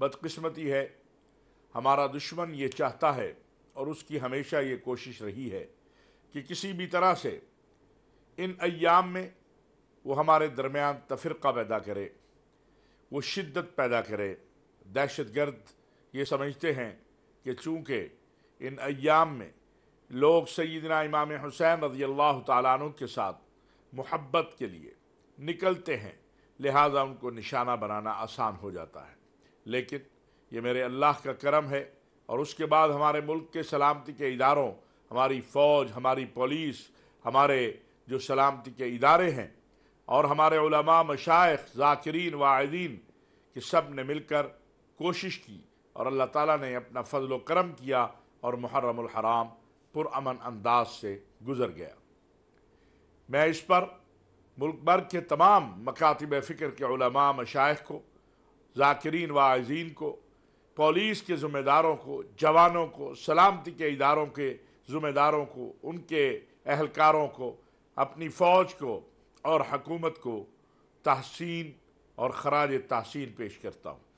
بدقسمتی ہے ہمارا دشمن یہ چاہتا ہے اور اس کی ہمیشہ یہ کوشش رہی ہے کہ کسی بھی طرح سے ان ایام میں وہ ہمارے درمیان تفرقہ پیدا کرے، وہ شدت پیدا کرے۔ دہشت گرد یہ سمجھتے ہیں کہ چونکہ ان ایام میں لوگ سیدنا امام حسین رضی اللہ تعالیٰ عنہ کے ساتھ محبت کے لیے نکلتے ہیں، لہٰذا ان کو نشانہ بنانا آسان ہو جاتا ہے۔ لیکن یہ میرے اللہ کا کرم ہے، اور اس کے بعد ہمارے ملک کے سلامتی کے اداروں، ہماری فوج، ہماری پولیس، ہمارے جو سلامتی کے ادارے ہیں، اور ہمارے علماء، مشائخ، ذاکرین، واعظین کہ سب نے مل کر کوشش کی، اور اللہ تعالیٰ نے اپنا فضل و کرم کیا اور محرم الحرام پرامن انداز سے گزر گیا۔ میں اس پر ملک بھر کے تمام مکاتب فکر کے علماء، مشائخ کو، ذاکرین، واعظین کو، پولیس کے ذمہ داروں کو، جوانوں کو، سلامتی کے اداروں کے ذمہ داروں کو، ان کے اہلکاروں کو، اپنی فوج کو اور حکومت کو تحسین اور خراج تحسین پیش کرتا ہوں۔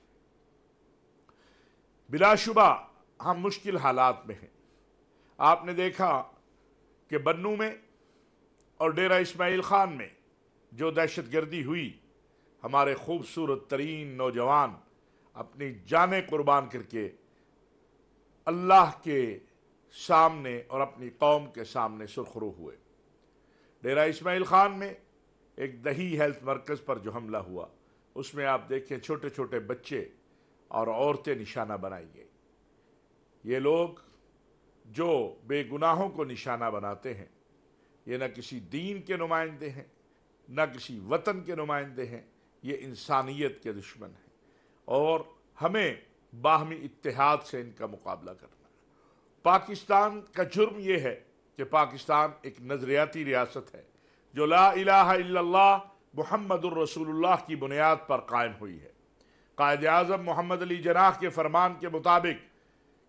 بلا شبہ ہم مشکل حالات میں ہیں۔ آپ نے دیکھا کہ بنوں میں اور ڈیرہ اسماعیل خان میں جو دہشت گردی ہوئی، ہمارے خوبصورت ترین نوجوان اپنی جانیں قربان کر کے اللہ کے سامنے اور اپنی قوم کے سامنے سرخرو ہوئے۔ ڈیرہ اسماعیل خان میں ایک دہی ہیلتھ مرکز پر جو حملہ ہوا، اس میں آپ دیکھیں چھوٹے چھوٹے بچے اور عورتیں نشانہ بنائی گئی۔ یہ لوگ جو بے گناہوں کو نشانہ بناتے ہیں، یہ نہ کسی دین کے نمائندے ہیں، نہ کسی وطن کے نمائندے ہیں، یہ انسانیت کے دشمن ہیں، اور ہمیں باہمی اتحاد سے ان کا مقابلہ کرنا ہے۔ پاکستان کا جرم یہ ہے کہ پاکستان ایک نظریاتی ریاست ہے جو لا الہ الا اللہ محمد الرسول اللہ کی بنیاد پر قائم ہوئی ہے۔ قائد اعظم محمد علی جناح کے فرمان کے مطابق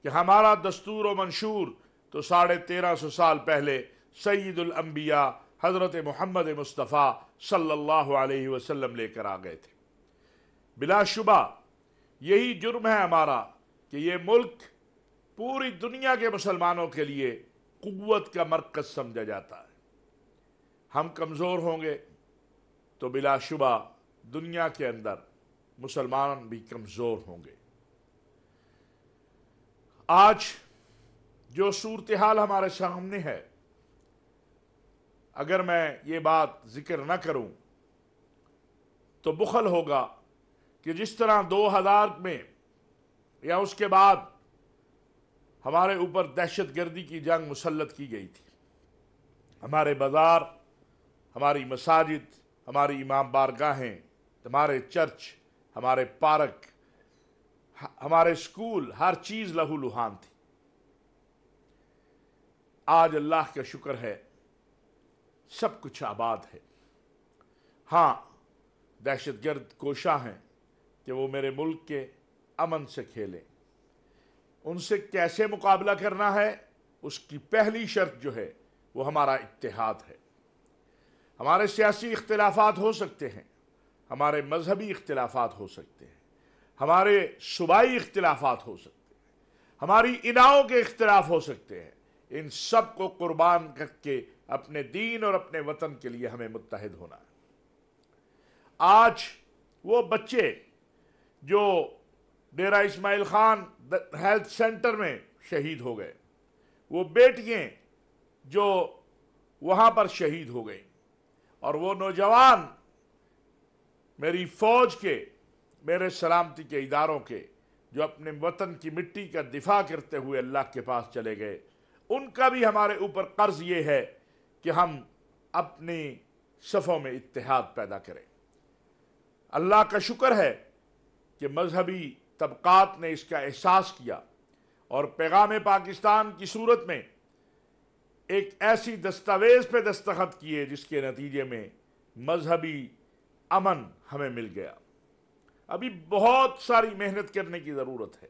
کہ ہمارا دستور و منشور تو 1350 سال پہلے سید الانبیاء حضرت محمد مصطفیٰ صلی اللہ علیہ وسلم لے کر آ گئے تھے۔ بلا شبہ یہی جرم ہے ہمارا کہ یہ ملک پوری دنیا کے مسلمانوں کے لیے قوت کا مرکز سمجھا جاتا ہے۔ ہم کمزور ہوں گے تو بلا شبہ دنیا کے اندر مسلمان بھی کمزور ہوں گے۔ آج جو صورتحال ہمارے سامنے ہے، اگر میں یہ بات ذکر نہ کروں تو بخل ہوگا کہ جس طرح 2000 میں یا اس کے بعد ہمارے اوپر دہشت گردی کی جنگ مسلط کی گئی تھی، ہمارے بازار، ہماری مساجد، ہماری امام بارگاہیں، ہمارے چرچ، ہمارے پارک، ہمارے اسکول، ہر چیز لہو لہان تھی۔ آج اللہ کا شکر ہے سب کچھ آباد ہے۔ ہاں، دہشت گرد کوشاں ہیں کہ وہ میرے ملک کے امن سے کھیلیں۔ ان سے کیسے مقابلہ کرنا ہے، اس کی پہلی شرط جو ہے وہ ہمارا اتحاد ہے۔ ہمارے سیاسی اختلافات ہو سکتے ہیں، ہمارے مذہبی اختلافات ہو سکتے ہیں، ہمارے صوبائی اختلافات ہو سکتے ہیں، ہماری اناؤں کے اختلاف ہو سکتے ہیں، ان سب کو قربان کر کے اپنے دین اور اپنے وطن کے لیے ہمیں متحد ہونا ہے۔ آج وہ بچے جو ڈیرہ اسماعیل خان ہیلتھ سینٹر میں شہید ہو گئے، وہ بیٹیاں جو وہاں پر شہید ہو گئیں، اور وہ نوجوان میری فوج کے، میرے سلامتی کے اداروں کے جو اپنے وطن کی مٹی کا دفاع کرتے ہوئے اللہ کے پاس چلے گئے، ان کا بھی ہمارے اوپر قرض یہ ہے کہ ہم اپنی صفوں میں اتحاد پیدا کریں۔ اللہ کا شکر ہے کہ مذہبی طبقات نے اس کا احساس کیا اور پیغام پاکستان کی صورت میں ایک ایسی دستاویز پہ دستخط کیے جس کے نتیجے میں مذہبی امن ہمیں مل گیا۔ ابھی بہت ساری محنت کرنے کی ضرورت ہے۔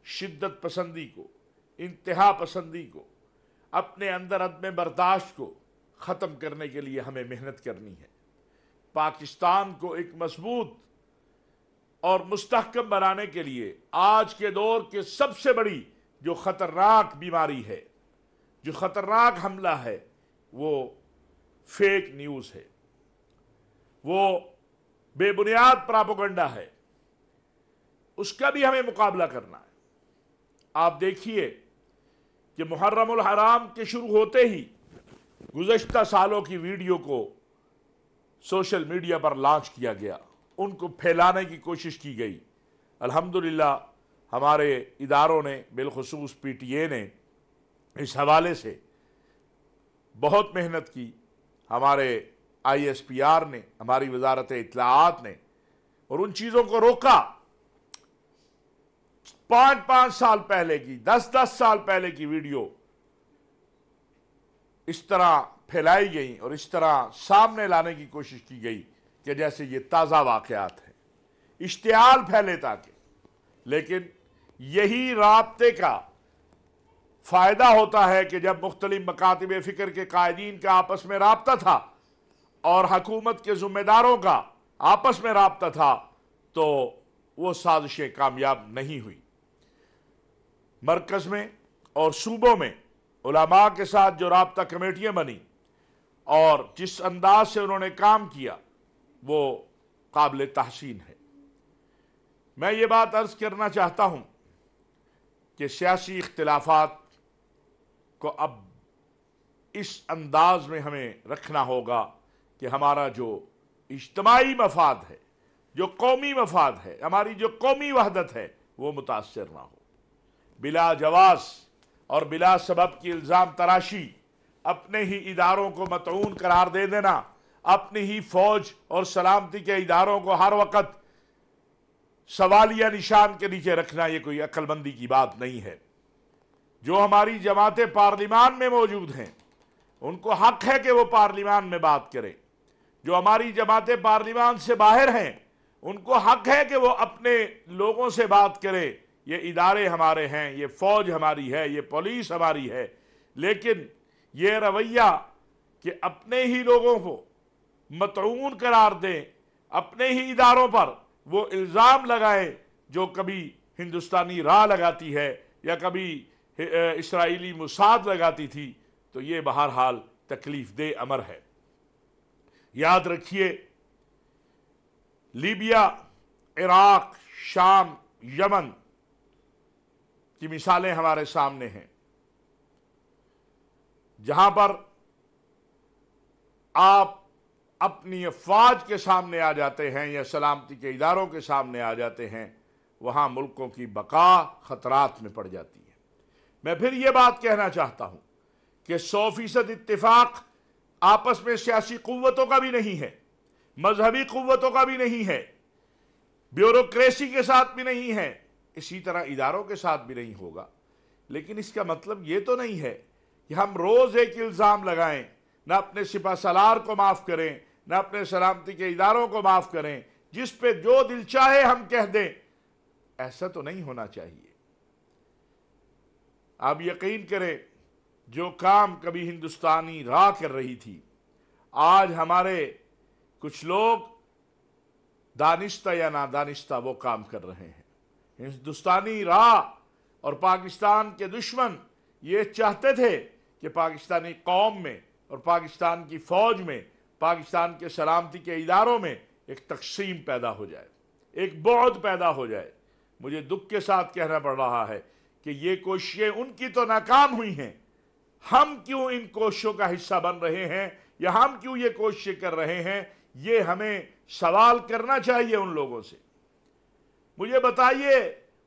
شدت پسندی کو، انتہا پسندی کو، اپنے اندر عدم برداشت کو ختم کرنے کے لیے ہمیں محنت کرنی ہے۔ پاکستان کو ایک مضبوط اور مستحکم بنانے کے لیے آج کے دور کے سب سے بڑی جو خطرناک بیماری ہے، جو خطرناک حملہ ہے، وہ فیک نیوز ہے، وہ بے بنیاد پراپیگنڈا ہے۔ اس کا بھی ہمیں مقابلہ کرنا ہے۔ آپ دیکھیے کہ محرم الحرام کے شروع ہوتے ہی گزشتہ سالوں کی ویڈیو کو سوشل میڈیا پر لانچ کیا گیا، ان کو پھیلانے کی کوشش کی گئی۔ الحمدللہ ہمارے اداروں نے، بالخصوص پی ٹی اے نے، اس حوالے سے بہت محنت کی۔ ہمارے آئی ایس پی آر نے، ہماری وزارت اطلاعات نے، اور ان چیزوں کو روکا۔ 5 سال پہلے کی، 10 سال پہلے کی ویڈیو اس طرح پھیلائی گئی اور اس طرح سامنے لانے کی کوشش کی گئی کہ جیسے یہ تازہ واقعات ہیں، اشتعال پھیلے تاکہ۔ لیکن یہی رابطے کا فائدہ ہوتا ہے کہ جب مختلف مکاتب فکر کے قائدین کا آپس میں رابطہ تھا اور حکومت کے ذمہ داروں کا آپس میں رابطہ تھا تو وہ سازشیں کامیاب نہیں ہوئی۔ مرکز میں اور صوبوں میں علماء کے ساتھ جو رابطہ کمیٹیاں بنی اور جس انداز سے انہوں نے کام کیا، وہ قابل تحسین ہے۔ میں یہ بات عرض کرنا چاہتا ہوں کہ سیاسی اختلافات کو اب اس انداز میں ہمیں رکھنا ہوگا کہ ہمارا جو اجتماعی مفاد ہے، جو قومی مفاد ہے، ہماری جو قومی وحدت ہے، وہ متاثر نہ ہو۔ بلا جواز اور بلا سبب کی الزام تراشی، اپنے ہی اداروں کو مطعون قرار دے دینا، اپنی ہی فوج اور سلامتی کے اداروں کو ہر وقت سوالیہ نشان کے نیچے رکھنا، یہ کوئی عقل مندی کی بات نہیں ہے۔ جو ہماری جماعتیں پارلیمان میں موجود ہیں، ان کو حق ہے کہ وہ پارلیمان میں بات کریں۔ جو ہماری جماعتیں پارلیمان سے باہر ہیں، ان کو حق ہے کہ وہ اپنے لوگوں سے بات کریں۔ یہ ادارے ہمارے ہیں، یہ فوج ہماری ہے، یہ پولیس ہماری ہے۔ لیکن یہ رویہ کہ اپنے ہی لوگوں کو مطعون قرار دیں، اپنے ہی اداروں پر وہ الزام لگائیں جو کبھی ہندوستانی راہ لگاتی ہے یا کبھی اسرائیلی موساد لگاتی تھی، تو یہ بہرحال تکلیف دہ امر ہے۔ یاد رکھیے، لیبیا، عراق، شام، یمن کی مثالیں ہمارے سامنے ہیں، جہاں پر آپ اپنی افواج کے سامنے آ جاتے ہیں یا سلامتی کے اداروں کے سامنے آ جاتے ہیں، وہاں ملکوں کی بقا خطرات میں پڑ جاتی ہے۔ میں پھر یہ بات کہنا چاہتا ہوں کہ 100% اتفاق آپس میں سیاسی قوتوں کا بھی نہیں ہے، مذہبی قوتوں کا بھی نہیں ہے، بیوروکریسی کے ساتھ بھی نہیں ہے، اسی طرح اداروں کے ساتھ بھی نہیں ہوگا۔ لیکن اس کا مطلب یہ تو نہیں ہے کہ ہم روز ایک الزام لگائیں، نہ اپنے سپہ سالار کو معاف کریں، نہ اپنے سلامتی کے اداروں کو معاف کریں، جس پہ جو دل چاہے ہم کہہ دیں۔ ایسا تو نہیں ہونا چاہیے۔ آپ یقین کریں، جو کام کبھی ہندوستانی راہ کر رہی تھی، آج ہمارے کچھ لوگ دانستہ یا نادانستہ وہ کام کر رہے ہیں۔ ہندوستانی راہ اور پاکستان کے دشمن یہ چاہتے تھے کہ پاکستانی قوم میں اور پاکستان کی فوج میں، پاکستان کے سلامتی کے اداروں میں ایک تقسیم پیدا ہو جائے، ایک بعد پیدا ہو جائے۔ مجھے دکھ کے ساتھ کہنا پڑ رہا ہے کہ یہ کوششیں ان کی تو ناکام ہوئی ہیں، ہم کیوں ان کوششوں کا حصہ بن رہے ہیں یا ہم کیوں یہ کوششیں کر رہے ہیں، یہ ہمیں سوال کرنا چاہیے ان لوگوں سے۔ مجھے بتائیے،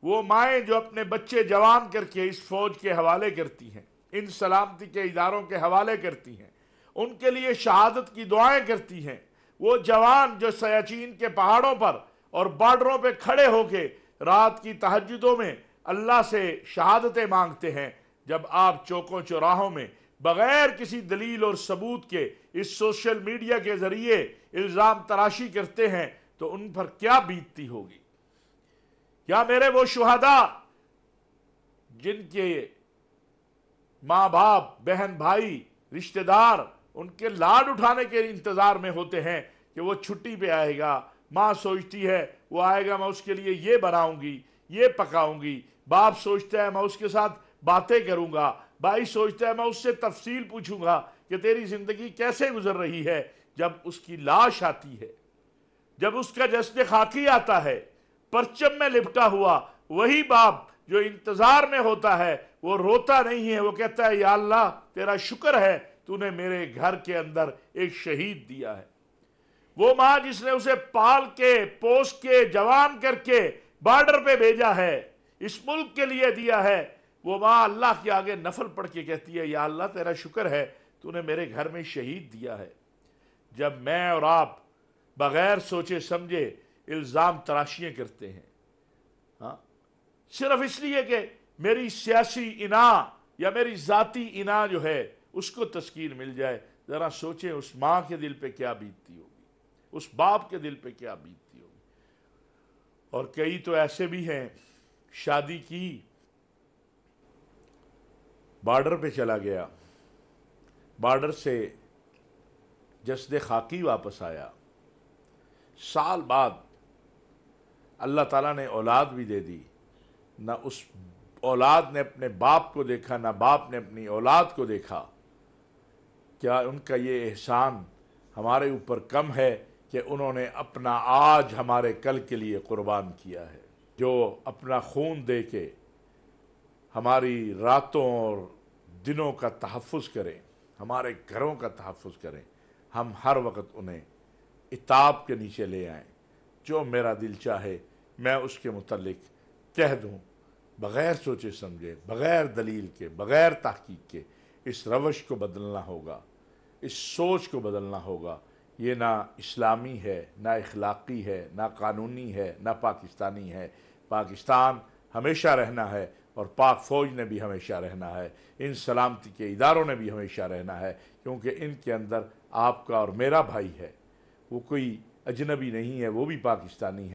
وہ مائیں جو اپنے بچے جوان کر کے اس فوج کے حوالے کرتی ہیں، ان سلامتی کے اداروں کے حوالے کرتی ہیں، ان کے لیے شہادت کی دعائیں کرتی ہیں، وہ جوان جو سیاچین کے پہاڑوں پر اور بارڈروں پہ کھڑے ہو کے رات کی تہجدوں میں اللہ سے شہادتیں مانگتے ہیں، جب آپ چوکوں چوراہوں میں بغیر کسی دلیل اور ثبوت کے اس سوشل میڈیا کے ذریعے الزام تراشی کرتے ہیں تو ان پر کیا بیتتی ہوگی؟ یا میرے وہ شہداء جن کے ماں باپ، بہن بھائی، رشتہ دار ان کے لاڈ اٹھانے کے انتظار میں ہوتے ہیں کہ وہ چھٹی پہ آئے گا، ماں سوچتی ہے وہ آئے گا میں اس کے لیے یہ بناؤں گی، یہ پکاؤں گی، باپ سوچتا ہے میں اس کے ساتھ باتیں کروں گا، بھائی سوچتا ہے میں اس سے تفصیل پوچھوں گا کہ تیری زندگی کیسے گزر رہی ہے۔ جب اس کی لاش آتی ہے، جب اس کا جسد خاکی آتا ہے پرچم میں لپٹا ہوا، وہی باپ جو انتظار میں ہوتا ہے وہ روتا نہیں ہے، وہ کہتا ہے یا اللہ تیرا شکر ہے تو نے میرے گھر کے اندر ایک شہید دیا ہے۔ وہ ماں جس نے اسے پال کے پوس کے جوان کر کے بارڈر پہ بھیجا ہے، اس ملک کے لیے دیا ہے، وہ ماں اللہ کے آگے نفل پڑھ کے کہتی ہے یا اللہ تیرا شکر ہے تو نے میرے گھر میں شہید دیا ہے۔ جب میں اور آپ بغیر سوچے سمجھے الزام تراشیاں کرتے ہیں، ہاں صرف اس لیے کہ میری سیاسی انا یا میری ذاتی انا جو ہے اس کو تسکین مل جائے، ذرا سوچیں اس ماں کے دل پہ کیا بیتتی ہوگی، اس باپ کے دل پہ کیا بیتتی ہوگی۔ اور کئی تو ایسے بھی ہیں شادی کی، بارڈر پہ چلا گیا، بارڈر سے جسد خاکی واپس آیا، سال بعد اللہ تعالیٰ نے اولاد بھی دے دی، نہ اس اولاد نے اپنے باپ کو دیکھا نہ باپ نے اپنی اولاد کو دیکھا۔ کیا ان کا یہ احسان ہمارے اوپر کم ہے کہ انہوں نے اپنا آج ہمارے کل کے لیے قربان کیا ہے؟ جو اپنا خون دے کے ہماری راتوں اور دنوں کا تحفظ کریں، ہمارے گھروں کا تحفظ کریں، ہم ہر وقت انہیں عتاب کے نیچے لے آئیں۔ جو میرا دل چاہے میں اس کے متعلق کہہ دوں، بغیر سوچے سمجھے، بغیر دلیل کے، بغیر تحقیق کے۔ اس روش کو بدلنا ہوگا، اس سوچ کو بدلنا ہوگا۔ یہ نہ اسلامی ہے، نہ اخلاقی ہے، نہ قانونی ہے، نہ پاکستانی ہے۔ پاکستان ہمیشہ رہنا ہے اور پاک فوج نے بھی ہمیشہ رہنا ہے، ان سلامتی کے اداروں نے بھی ہمیشہ رہنا ہے، کیونکہ ان کے اندر آپ کا اور میرا بھائی ہے، وہ کوئی اجنبی نہیں ہے، وہ بھی پاکستانی ہے۔